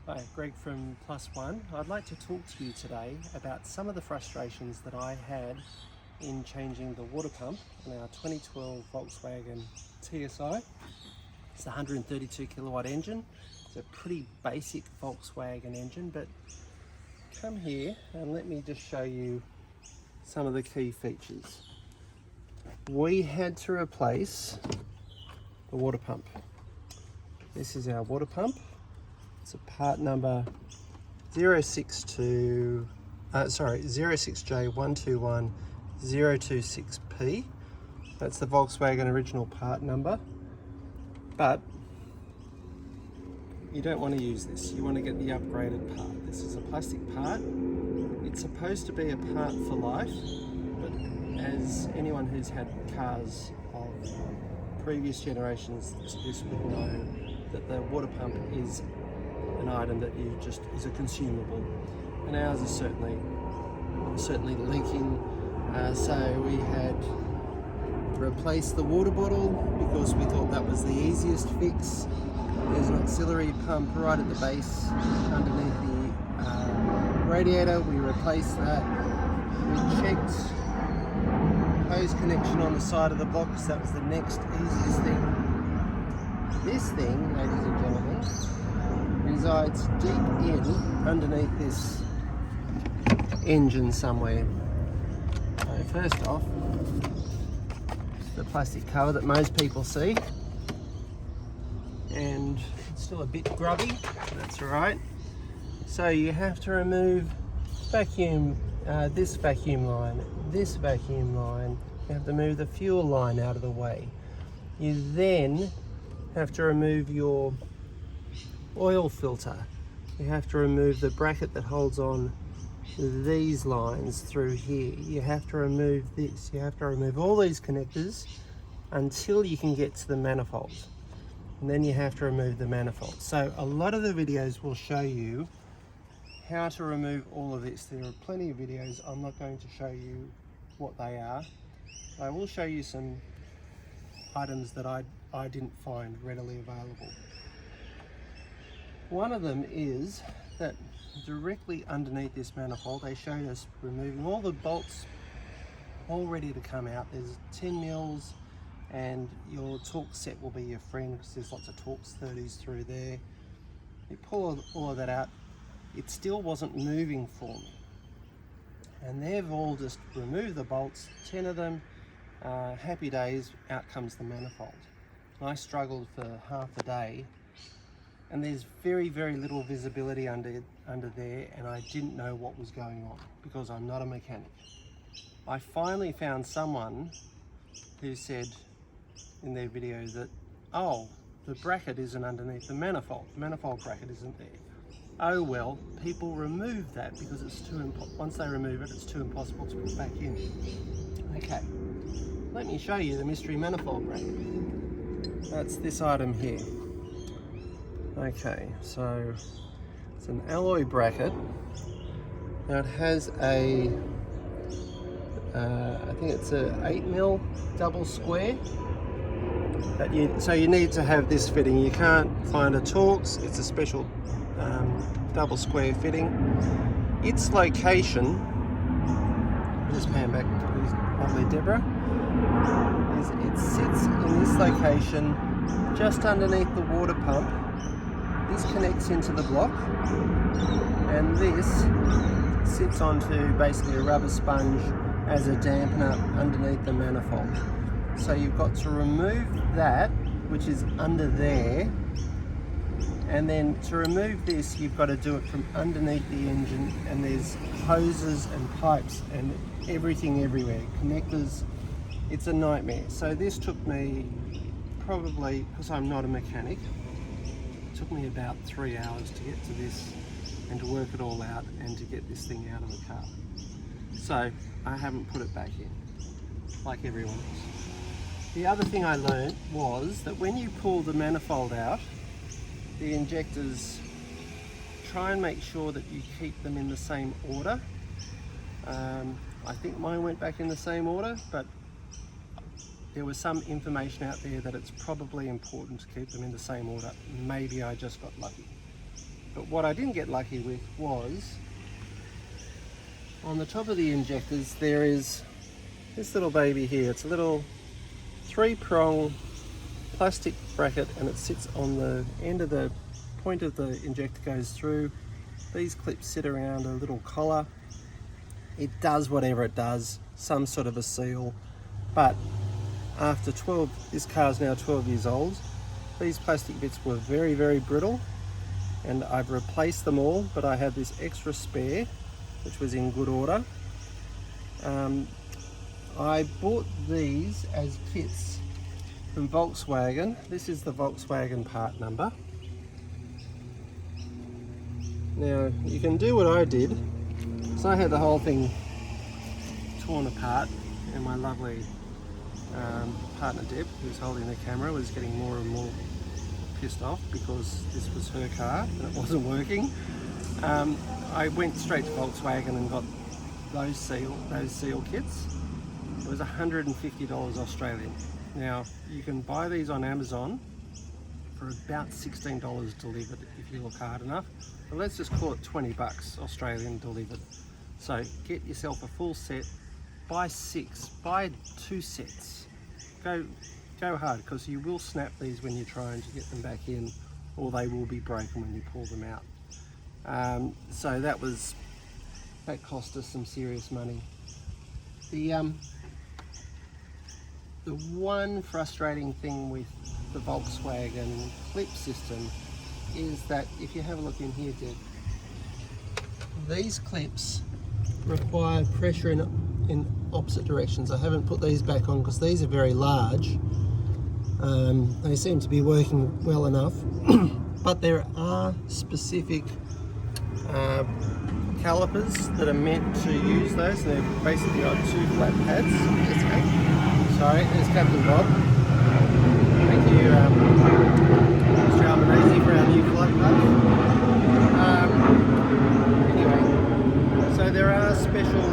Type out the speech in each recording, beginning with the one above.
Hi, Greg from Plus One. I'd like to talk to you today about some of the frustrations that I had in changing the water pump on our 2012 Volkswagen TSI. It's a 132 kilowatt engine. It's a pretty basic Volkswagen engine, but come here and let me just show you some of the key features. We had to replace the water pump. This is our water pump. It's a part number 06J121026P. That's the Volkswagen original part number. But you don't want to use this. You want to get the upgraded part. This is a plastic part. It's supposed to be a part for life, but as anyone who's had cars of previous generations to this would know that the water pump is an item that you just is a consumable, and ours is certainly leaking. So we had replaced the water bottle because we thought that was the easiest fix. There's an auxiliary pump right at the base underneath the radiator. We replaced that. We checked hose connection on the side of the box. That was the next easiest thing. This thing, ladies and gentlemen, resides deep in underneath this engine somewhere. So first off, the plastic cover that most people see, and it's still a bit grubby, that's alright. So you have to remove this vacuum line, you have to move the fuel line out of the way. You then have to remove your oil filter. You have to remove the bracket that holds on these lines through here. You have to remove this. You have to remove all these connectors until you can get to the manifold. And then you have to remove the manifold. So a lot of the videos will show you how to remove all of this. There are plenty of videos. I'm not going to show you what they are. I will show you some items that I didn't find readily available. One of them is that directly underneath this manifold, they showed us removing all the bolts all ready to come out. There's 10 mils and your Torx set will be your friend because there's lots of Torx 30s through there. You pull all of that out, it still wasn't moving for me. And they've all just removed the bolts, 10 of them, happy days, out comes the manifold. And I struggled for half a day, and there's very little visibility under there, and I didn't know what was going on because I'm not a mechanic. I finally found someone who said in their video that, oh, the bracket isn't underneath the manifold bracket isn't there. Oh well, people remove that because it's once they remove it, it's too impossible to put back in. Okay, let me show you the mystery manifold bracket. That's this item here. Okay, so it's an alloy bracket. Now it has I think it's a 8mm double square. So you need to have this fitting. You can't find a Torx. It's a special double square fitting. Its location, just pan back to lovely Deborah, is it sits in this location just underneath the water pump. This connects into the block, and this sits onto basically a rubber sponge as a dampener underneath the manifold. So you've got to remove that, which is under there, and then to remove this you've got to do it from underneath the engine, and there's hoses and pipes and everything everywhere, connectors. It's a nightmare. So this took me probably, because I'm not a mechanic, it took me about 3 hours to get to this and to work it all out and to get this thing out of the car. So I haven't put it back in like everyone else. The other thing I learned was that when you pull the manifold out, the injectors, try and make sure that you keep them in the same order. I think mine went back in the same order, but there was some information out there that it's probably important to keep them in the same order. Maybe I just got lucky. But what I didn't get lucky with was on the top of the injectors there is this little baby here. It's a little 3-prong plastic bracket, and it sits on the end of the point of the injector goes through. These clips sit around a little collar. It does whatever it does, some sort of a seal, but after this car's now 12 years old, these plastic bits were very, very brittle, and I've replaced them all, but I have this extra spare, which was in good order. I bought these as kits from Volkswagen. This is the Volkswagen part number. Now, you can do what I did. So I had the whole thing torn apart, and my lovely partner Deb, who's holding the camera, was getting more and more pissed off because this was her car and it wasn't working. I went straight to Volkswagen and got those seal kits. It was $150 Australian. Now you can buy these on Amazon for about $16 delivered if you look hard enough. But let's just call it 20 bucks Australian delivered. So get yourself a full set, buy 6, buy 2 sets. Go hard, because you will snap these when you're trying to get them back in, or they will be broken when you pull them out. So that cost us some serious money. The one frustrating thing with the Volkswagen clip system is that if you have a look in here, Deb, these clips require pressure in opposite directions. I haven't put these back on because these are very large. They seem to be working well enough, but there are specific calipers that are meant to use those. They're basically on 2 flat pads. Sorry, there's Captain Bob. Thank you, Mr. Albanese, for our new flight path. Anyway, so there are special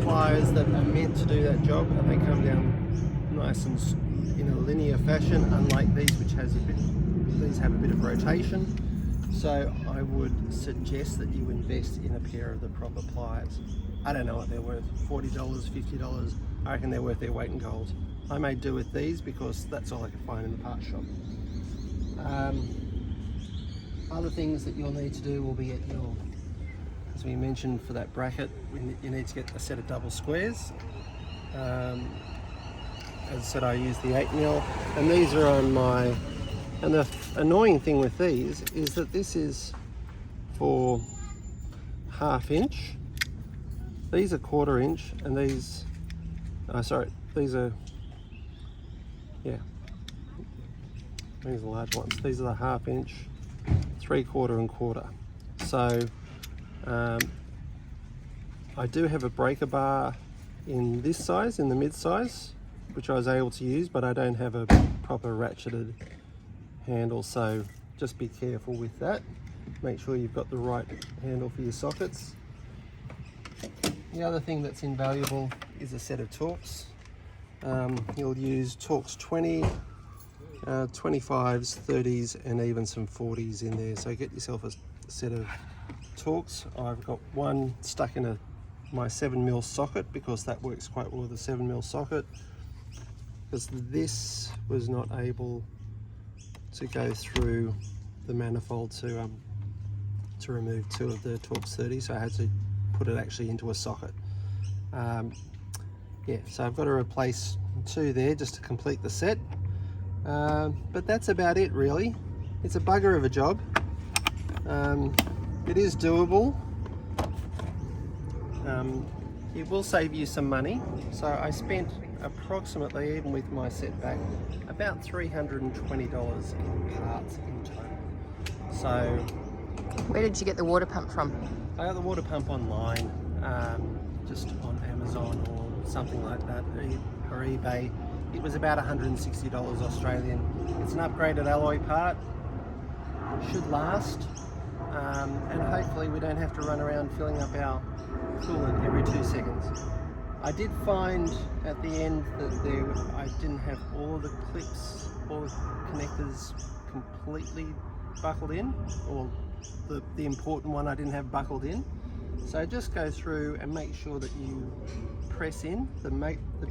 pliers that are meant to do that job, and they come down nice and in a linear fashion, unlike these, which have a bit of rotation. So I would suggest that you invest in a pair of the proper pliers. I don't know what they're worth, $40, $50. I reckon they're worth their weight in gold. I may do with these because that's all I could find in the part shop. Other things that you'll need to do will be as we mentioned, for that bracket, you need to get a set of double squares. As I said, I use the 8mm, and these are on my, and the annoying thing with these is that this is for 1/2 inch. These are 1/4 inch, and these, these are large ones. These are the 1/2 inch, 3/4 and 1/4. So I do have a breaker bar in this size, in the mid size, which I was able to use, but I don't have a proper ratcheted handle, so just be careful with that. Make sure you've got the right handle for your sockets. The other thing that's invaluable is a set of Torx. You'll use Torx 20, 25s, 30s, and even some 40s in there, so get yourself a set of Torx. I've got one stuck in my 7mm socket because that works quite well with a 7mm socket, because this was not able to go through the manifold to remove 2 of the Torx 30, so I had to put it actually into a socket. So I've got to replace 2 there just to complete the set, but that's about it really. It's a bugger of a job. It is doable. It will save you some money. So I spent approximately, even with my setback, about $320 in parts in total. So where did you get the water pump from? I got the water pump online, just on Amazon or something like that, or eBay. It was about $160 Australian. It's an upgraded alloy part. Should last. And hopefully we don't have to run around filling up our coolant every 2 seconds. I did find at the end that I didn't have all the clips, all the connectors completely buckled in, or the important one I didn't have buckled in. So just go through and make sure that you press in the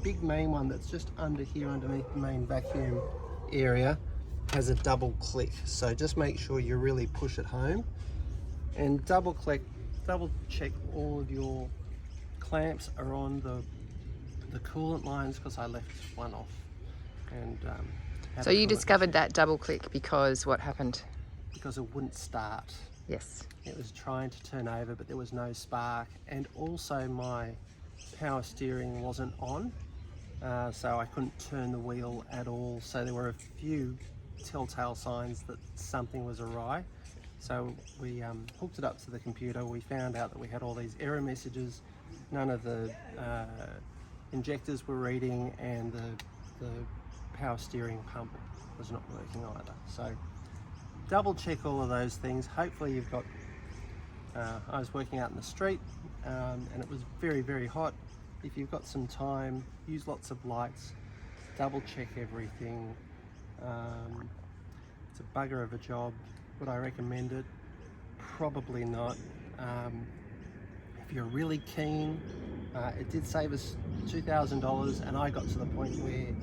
big main one that's just under here underneath the main vacuum area has a double click. So just make sure you really push it home and double check all of your clamps are on the coolant lines, because I left one off. And so you discovered that double click because what happened? Because it wouldn't start. Yes. It was trying to turn over, but there was no spark, and also my power steering wasn't on, so I couldn't turn the wheel at all. So there were a few telltale signs that something was awry. So we hooked it up to the computer. We found out that we had all these error messages. None of the injectors were reading, and the power steering pump was not working either. So double check all of those things. Hopefully you've got, I was working out in the street and it was very, very hot. If you've got some time, use lots of lights, double check everything. It's a bugger of a job. Would I recommend it? Probably not. If you're really keen, it did save us $2,000, and I got to the point where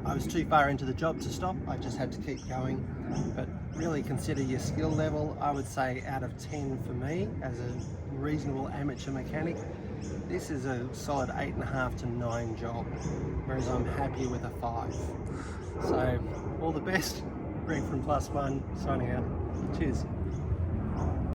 I was too far into the job to stop. I just had to keep going. But really consider your skill level. I would say out of 10 for me as a reasonable amateur mechanic, this is a solid 8.5 to 9 job, whereas I'm happy with a 5. So all the best. Greg from +1 signing out. Cheers.